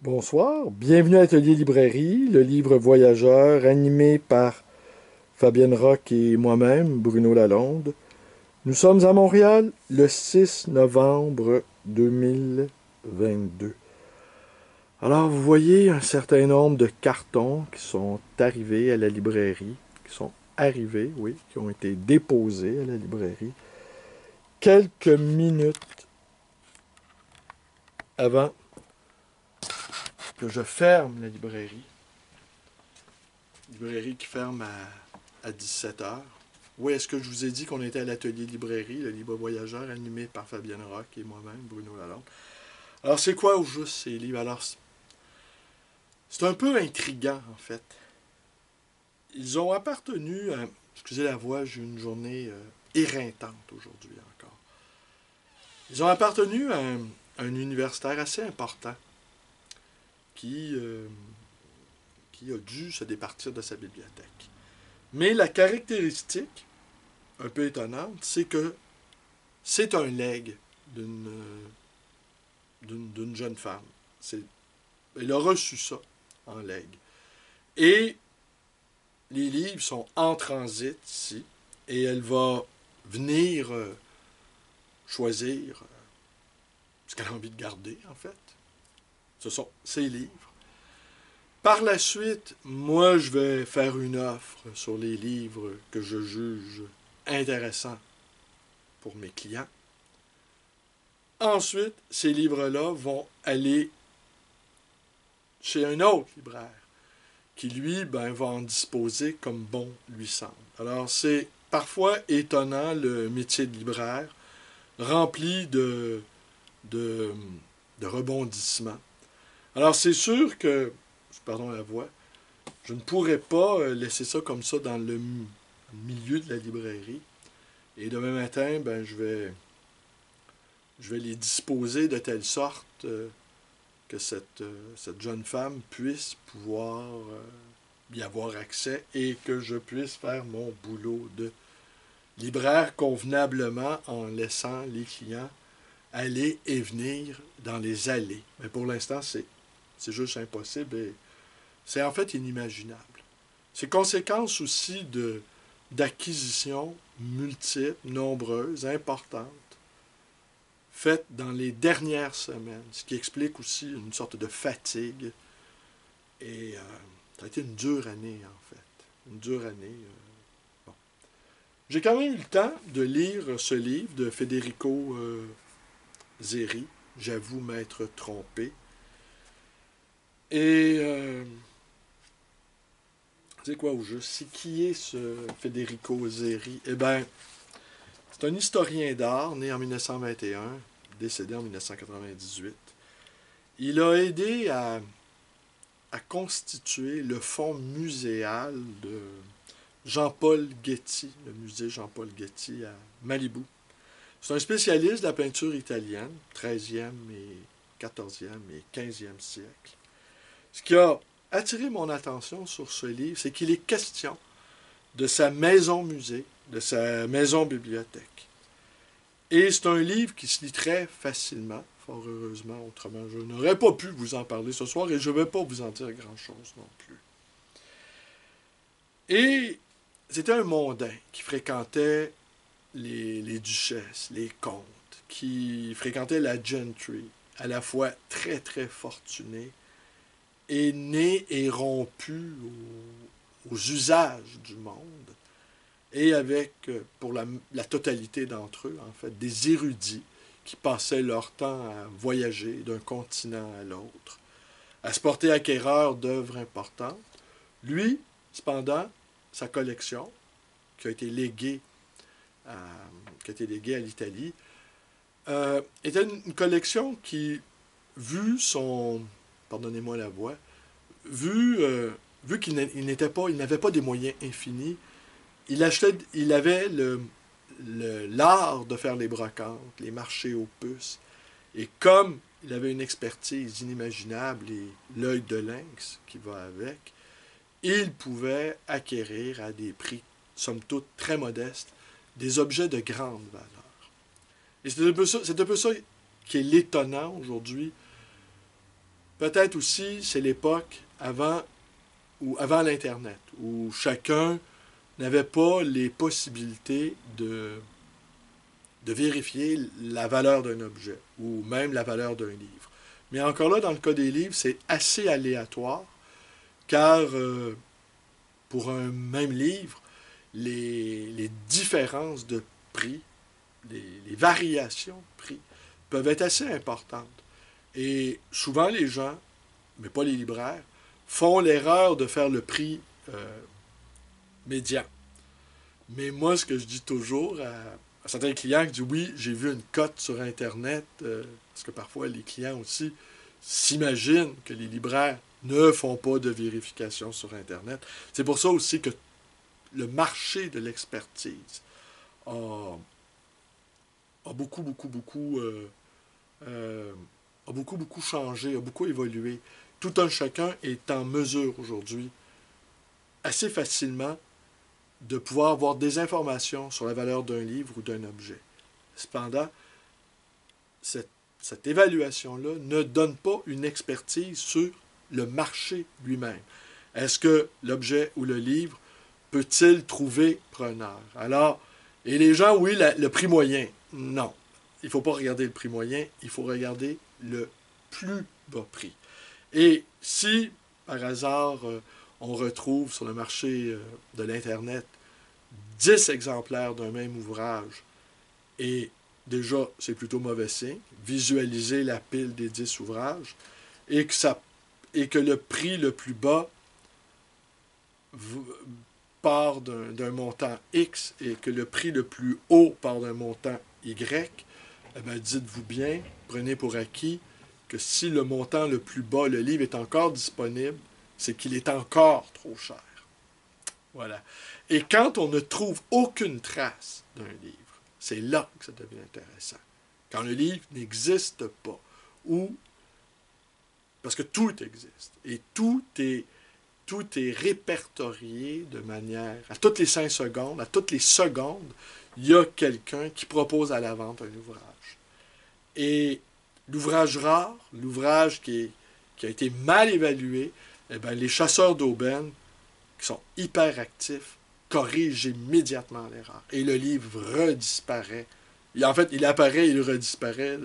Bonsoir, bienvenue à Atelier Librairie, le livre voyageur animé par Fabienne Roch et moi-même, Bruno Lalonde. Nous sommes à Montréal le 6 novembre 2022. Alors, vous voyez un certain nombre de cartons qui sont arrivés à la librairie, qui sont arrivés, oui, qui ont été déposés à la librairie quelques minutes avant que je ferme la librairie. Librairie qui ferme à 17 heures. Oui, est-ce que je vous ai dit qu'on était à l'atelier librairie, le livre voyageur, animé par Fabienne Roch et moi-même, Bruno Lalonde. Alors, c'est quoi au juste ces livres? Alors, c'est un peu intriguant, en fait. Ils ont appartenu à... Excusez la voix, j'ai une journée éreintante aujourd'hui encore. Ils ont appartenu à un universitaire assez important qui, euh, qui a dû se départir de sa bibliothèque. Mais la caractéristique un peu étonnante, c'est que c'est un legs d'une jeune femme. Elle a reçu ça en legs. Et les livres sont en transit ici. Et elle va venir choisir ce qu'elle a envie de garder, en fait. Ce sont ses livres. Par la suite, moi, je vais faire une offre sur les livres que je juge intéressants pour mes clients. Ensuite, ces livres-là vont aller chez un autre libraire qui, lui, va en disposer comme bon lui semble. Alors, c'est parfois étonnant le métier de libraire, rempli de, de rebondissements. Alors, c'est sûr que, pardon la voix, je ne pourrais pas laisser ça comme ça dans le milieu de la librairie. Et demain matin, je vais les disposer de telle sorte que cette jeune femme puisse pouvoir y avoir accès et que je puisse faire mon boulot de libraire convenablement en laissant les clients aller et venir dans les allées. Mais pour l'instant, c'est juste impossible et c'est en fait inimaginable. C'est conséquence aussi d'acquisitions multiples, nombreuses, importantes, faites dans les dernières semaines, ce qui explique aussi une sorte de fatigue. Et ça a été une dure année, en fait. Une dure année. Bon. J'ai quand même eu le temps de lire ce livre de Federico Zeri, J'avoue m'être trompé. Et c'est quoi au juste? C'est qui est ce Federico Zeri? Eh bien, c'est un historien d'art né en 1921, décédé en 1998. Il a aidé à constituer le fonds muséal de Jean-Paul Getty, le musée Jean-Paul Getty à Malibu. C'est un spécialiste de la peinture italienne, 13e et 14e et 15e siècle. Ce qui a attiré mon attention sur ce livre, c'est qu'il est question de sa maison-musée, de sa maison-bibliothèque. Et c'est un livre qui se lit très facilement, fort heureusement, autrement je n'aurais pas pu vous en parler ce soir et je ne vais pas vous en dire grand-chose non plus. Et c'était un mondain qui fréquentait les duchesses, les comtes, qui fréquentait la gentry, à la fois très très fortuné et né et rompu aux usages du monde, et avec, pour la totalité d'entre eux, en fait, des érudits qui passaient leur temps à voyager d'un continent à l'autre, à se porter acquéreur d'œuvres importantes. Lui, cependant, sa collection, qui a été léguée à, qui a été léguée à l'Italie, était une collection qui, vu son, pardonnez-moi la voix, vu qu'il n'avait pas des moyens infinis, il avait l'art de faire les brocantes, les marchés aux puces. Et comme il avait une expertise inimaginable et l'œil de lynx qui va avec, il pouvait acquérir à des prix, somme toute, très modestes, des objets de grande valeur. Et c'est un peu ça qui est l'étonnant aujourd'hui Peut-être aussi, c'est l'époque avant l'Internet, où chacun n'avait pas les possibilités de vérifier la valeur d'un objet, ou même la valeur d'un livre. Mais encore là, dans le cas des livres, c'est assez aléatoire, car pour un même livre, les différences de prix, les variations de prix, peuvent être assez importantes. Et souvent, les gens, mais pas les libraires, font l'erreur de faire le prix médian. Mais moi, ce que je dis toujours à certains clients qui disent oui, j'ai vu une cote sur Internet, parce que parfois les clients aussi s'imaginent que les libraires ne font pas de vérification sur Internet. C'est pour ça aussi que le marché de l'expertise a, a beaucoup, beaucoup, beaucoup, a beaucoup, beaucoup changé, a beaucoup évolué. Tout un chacun est en mesure aujourd'hui, assez facilement, de pouvoir avoir des informations sur la valeur d'un livre ou d'un objet. Cependant, cette évaluation-là ne donne pas une expertise sur le marché lui-même. Est-ce que l'objet ou le livre peut-il trouver preneur? Alors, et les gens, oui, le prix moyen. Non. Il ne faut pas regarder le prix moyen, il faut regarder le plus bas prix. Et si, par hasard, on retrouve sur le marché de l'Internet 10 exemplaires d'un même ouvrage, et déjà, c'est plutôt mauvais signe, visualiser la pile des 10 ouvrages, et que le prix le plus bas part d'un montant X et que le prix le plus haut part d'un montant Y, eh bien, dites-vous bien, prenez pour acquis que si le montant le plus bas, le livre est encore disponible, c'est qu'il est encore trop cher. Voilà. Et quand on ne trouve aucune trace d'un livre, c'est là que ça devient intéressant. Quand le livre n'existe pas, ou parce que tout existe, et tout est répertorié de manière, à toutes les 5 secondes, à toutes les secondes, il y a quelqu'un qui propose à la vente un ouvrage. Et l'ouvrage rare, l'ouvrage qui a été mal évalué, eh bien, les chasseurs d'aubaine, qui sont hyper actifs, corrigent immédiatement l'erreur. Et le livre redisparaît. En fait, il apparaît et il redisparaît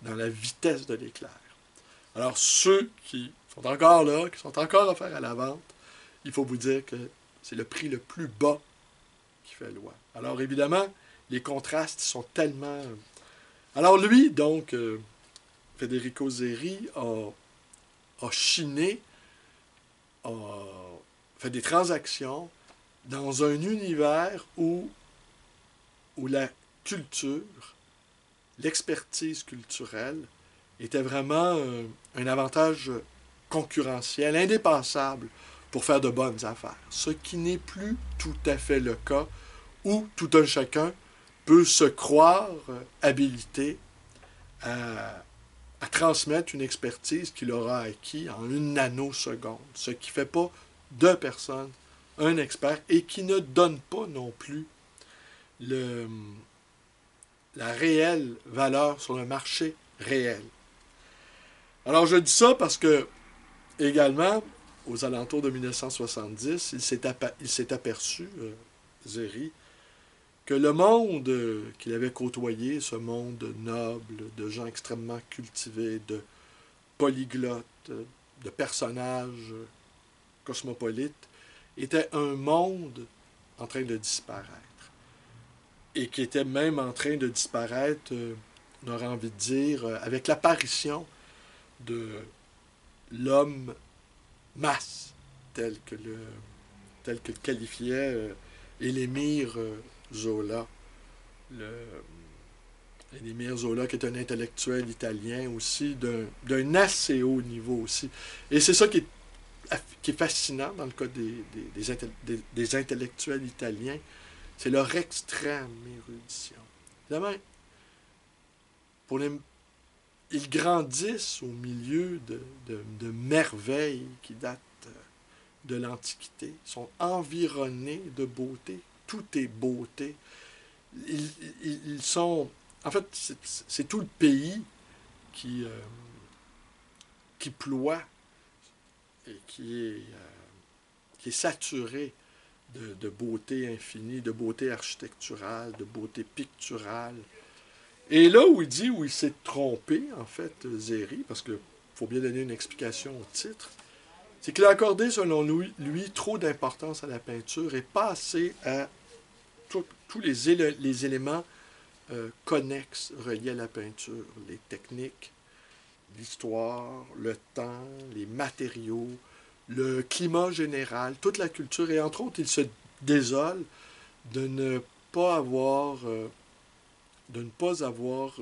dans la vitesse de l'éclair. Alors, ceux qui sont encore là, qui sont encore offerts à la vente, il faut vous dire que c'est le prix le plus bas qui fait loi. Alors, évidemment, les contrastes sont tellement... Alors, lui, donc, Federico Zeri a chiné, a fait des transactions dans un univers où la culture, l'expertise culturelle était vraiment un avantage concurrentiel, indépassable pour faire de bonnes affaires. Ce qui n'est plus tout à fait le cas, où tout un chacun peut se croire habilité à transmettre une expertise qu'il aura acquis en une nanoseconde, ce qui ne fait pas de personne un expert et qui ne donne pas non plus la réelle valeur sur le marché réel. Alors je dis ça parce que, également, aux alentours de 1970, il s'est aperçu, Zeri, que le monde qu'il avait côtoyé, ce monde noble, de gens extrêmement cultivés, de polyglottes, de personnages cosmopolites, était un monde en train de disparaître. Et qui était même en train de disparaître, on aurait envie de dire, avec l'apparition de l'homme masse, tel que le qualifiait Élémir Zola. Élémir Zola, qui est un intellectuel italien aussi, d'un assez haut niveau aussi. Et c'est ça qui est fascinant dans le cas des intellectuels italiens, c'est leur extrême érudition. Évidemment, ils grandissent au milieu de merveilles qui datent de l'Antiquité. Ils sont environnés de beauté. Tout est beauté. Ils sont... En fait, c'est tout le pays qui qui ploie et qui est saturé de beauté infinie, de beauté architecturale, de beauté picturale. Et là où il s'est trompé, en fait, Zéry, parce qu'il faut bien donner une explication au titre, c'est qu'il a accordé, selon lui trop d'importance à la peinture et pas assez à tous les éléments connexes reliés à la peinture, les techniques, l'histoire, le temps, les matériaux, le climat général, toute la culture. Et entre autres, il se désole de ne pas avoir,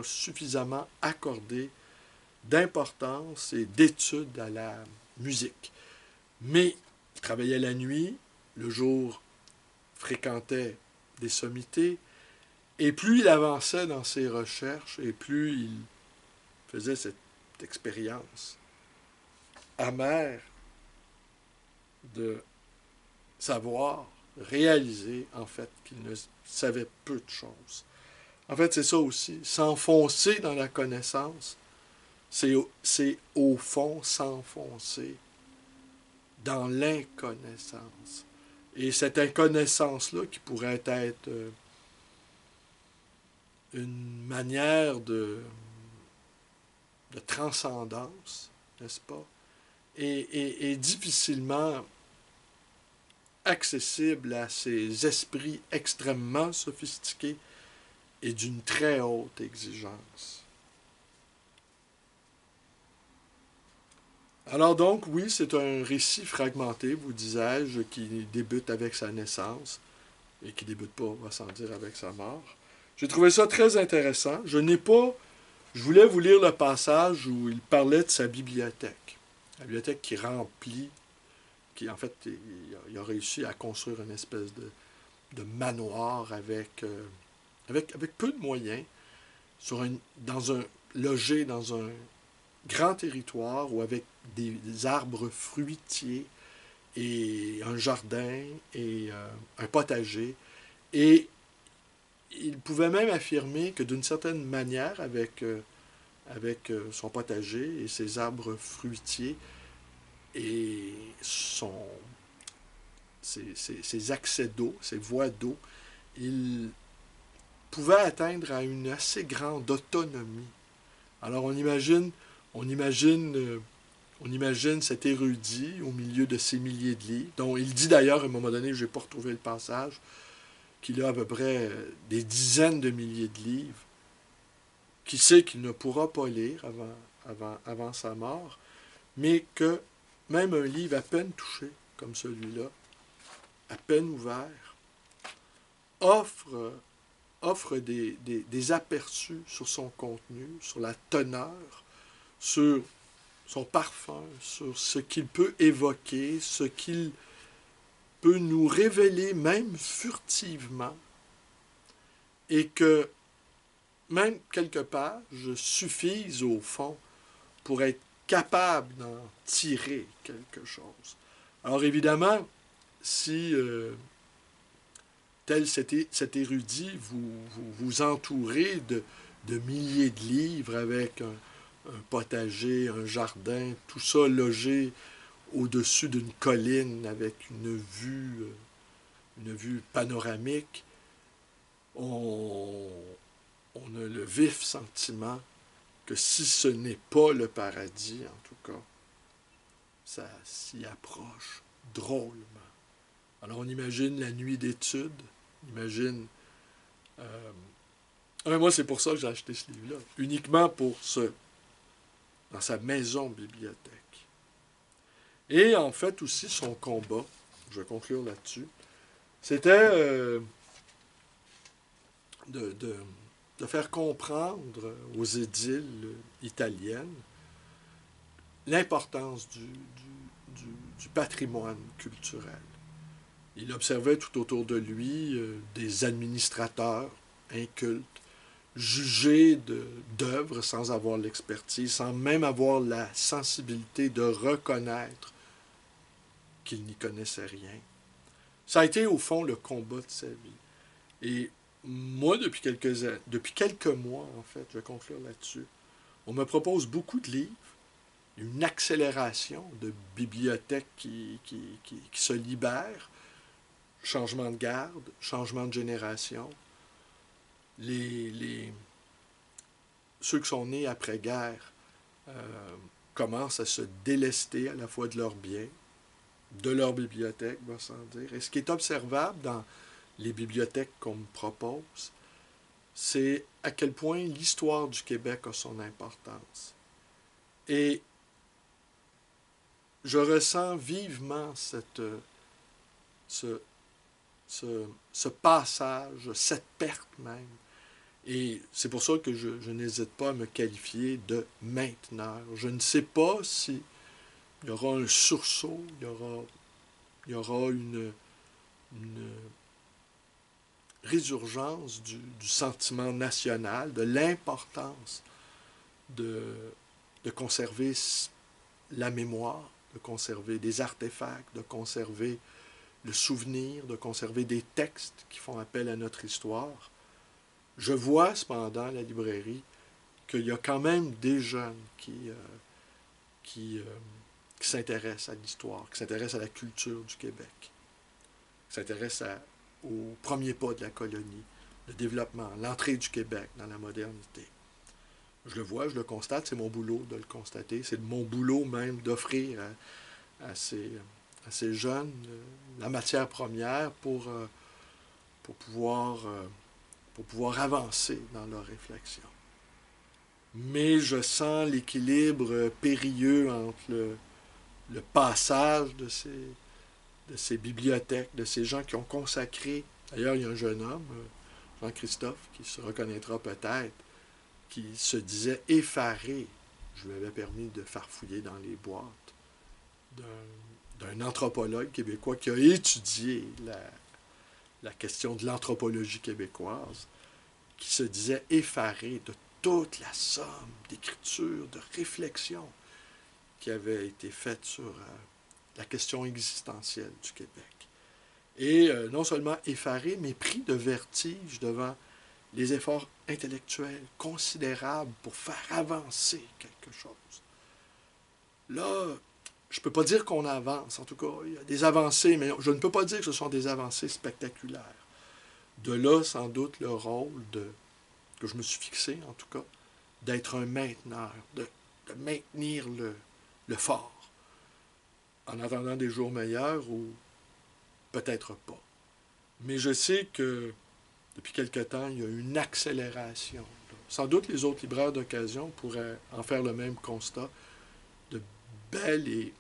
suffisamment accordé d'importance et d'études à la musique. Mais il travaillait la nuit, le jour fréquentait des sommités, et plus il avançait dans ses recherches, et plus il faisait cette expérience amère de savoir, réaliser en fait qu'il ne savait peu de choses. En fait, c'est ça aussi. S'enfoncer dans la connaissance, c'est au fond s'enfoncer dans l'inconnaissance. Et cette inconnaissance-là, qui pourrait être une manière de transcendance, n'est-ce pas, est difficilement accessible à ces esprits extrêmement sophistiqués et d'une très haute exigence. Alors donc, oui, c'est un récit fragmenté, vous disais-je, qui débute avec sa naissance et qui débute pas, on va s'en dire, avec sa mort. J'ai trouvé ça très intéressant. Je voulais vous lire le passage où il parlait de sa bibliothèque. La bibliothèque qui remplit, qui en fait, il a réussi à construire une espèce de manoir avec peu de moyens, logé dans un grand territoire ou avec des arbres fruitiers et un jardin et un potager. Et il pouvait même affirmer que d'une certaine manière, avec son potager et ses arbres fruitiers et ses accès d'eau, ses voies d'eau, il pouvait atteindre à une assez grande autonomie. Alors on imagine cet érudit au milieu de ces milliers de livres, dont il dit d'ailleurs, à un moment donné, je n'ai pas retrouvé le passage, qu'il a à peu près des dizaines de milliers de livres, qui sait qu'il ne pourra pas lire avant sa mort, mais que même un livre à peine touché, comme celui-là, à peine ouvert, offre des aperçus sur son contenu, sur la teneur, sur son parfum, sur ce qu'il peut évoquer, ce qu'il peut nous révéler même furtivement, et que même quelques pages suffisent au fond pour être capable d'en tirer quelque chose. Alors évidemment, si tel cet érudit vous entourez de milliers de livres avec un potager, un jardin, tout ça logé au-dessus d'une colline avec une vue panoramique, on a le vif sentiment que si ce n'est pas le paradis, en tout cas, ça s'y approche drôlement. Alors on imagine la nuit d'études, on imagine... moi, c'est pour ça que j'ai acheté ce livre-là, uniquement dans sa maison bibliothèque. Et en fait aussi son combat, je vais conclure là-dessus, c'était de faire comprendre aux édiles italiennes l'importance du patrimoine culturel. Il observait tout autour de lui des administrateurs incultes, jugés d'œuvres sans avoir l'expertise, sans même avoir la sensibilité de reconnaître qu'ils n'y connaissaient rien. Ça a été au fond le combat de sa vie. Et moi, depuis quelques mois, en fait, je vais conclure là-dessus, on me propose beaucoup de livres. une accélération de bibliothèques qui se libèrent, changement de garde, changement de génération. Ceux qui sont nés après-guerre commencent à se délester à la fois de leurs biens, de leur bibliothèque, va sans dire. Et ce qui est observable dans les bibliothèques qu'on me propose, c'est à quel point l'histoire du Québec a son importance. Et je ressens vivement ce passage, cette perte même. Et c'est pour ça que je n'hésite pas à me qualifier de mainteneur. Je ne sais pas si il y aura un sursaut, il y aura une résurgence du sentiment national, de l'importance de conserver la mémoire, de conserver des artefacts, de conserver le souvenir, de conserver des textes qui font appel à notre histoire. Je vois cependant à la librairie qu'il y a quand même des jeunes qui s'intéressent à l'histoire, qui s'intéressent à la culture du Québec, qui s'intéressent aux premiers pas de la colonie, le développement, l'entrée du Québec dans la modernité. Je le vois, je le constate, c'est mon boulot de le constater, c'est mon boulot même d'offrir à ces jeunes la matière première pour pouvoir avancer dans leur réflexion. Mais je sens l'équilibre périlleux entre le passage de ces bibliothèques, de ces gens qui ont consacré. D'ailleurs, il y a un jeune homme, Jean-Christophe, qui se reconnaîtra peut-être, qui se disait effaré. Je lui avais permis de farfouiller dans les boîtes d'un anthropologue québécois qui a étudié la question de l'anthropologie québécoise, qui se disait effaré de toute la somme d'écriture, de réflexion qui avait été faite sur la question existentielle du Québec. Et non seulement effaré, mais pris de vertige devant les efforts intellectuels considérables pour faire avancer quelque chose. Là, je ne peux pas dire qu'on avance, en tout cas, il y a des avancées, mais je ne peux pas dire que ce sont des avancées spectaculaires. De là, sans doute, le rôle que je me suis fixé, en tout cas, d'être un mainteneur, de maintenir le fort, en attendant des jours meilleurs ou peut-être pas. Mais je sais que depuis quelque temps, il y a une accélération. Sans doute les autres libraires d'occasion pourraient en faire le même constat. De belles et,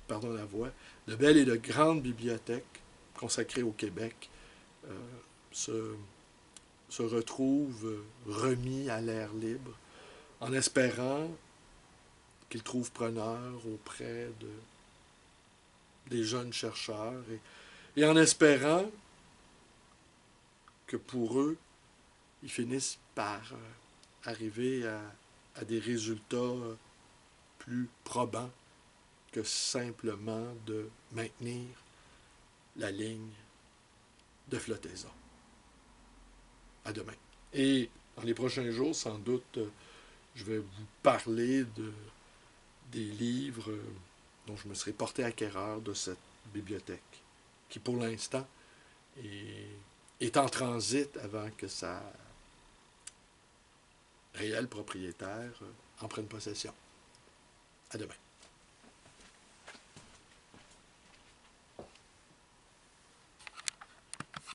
pardon la voix, de belles et de grandes bibliothèques consacrées au Québec se retrouvent remis à l'air libre, en espérant qu'ils trouvent preneur auprès des jeunes chercheurs et en espérant que pour eux, ils finissent par arriver à des résultats plus probants que simplement de maintenir la ligne de flottaison. À demain. Et dans les prochains jours, sans doute, je vais vous parler des livres dont je me serai porté acquéreur de cette bibliothèque, qui pour l'instant est en transit avant que sa réelle propriétaire en prenne possession. À demain.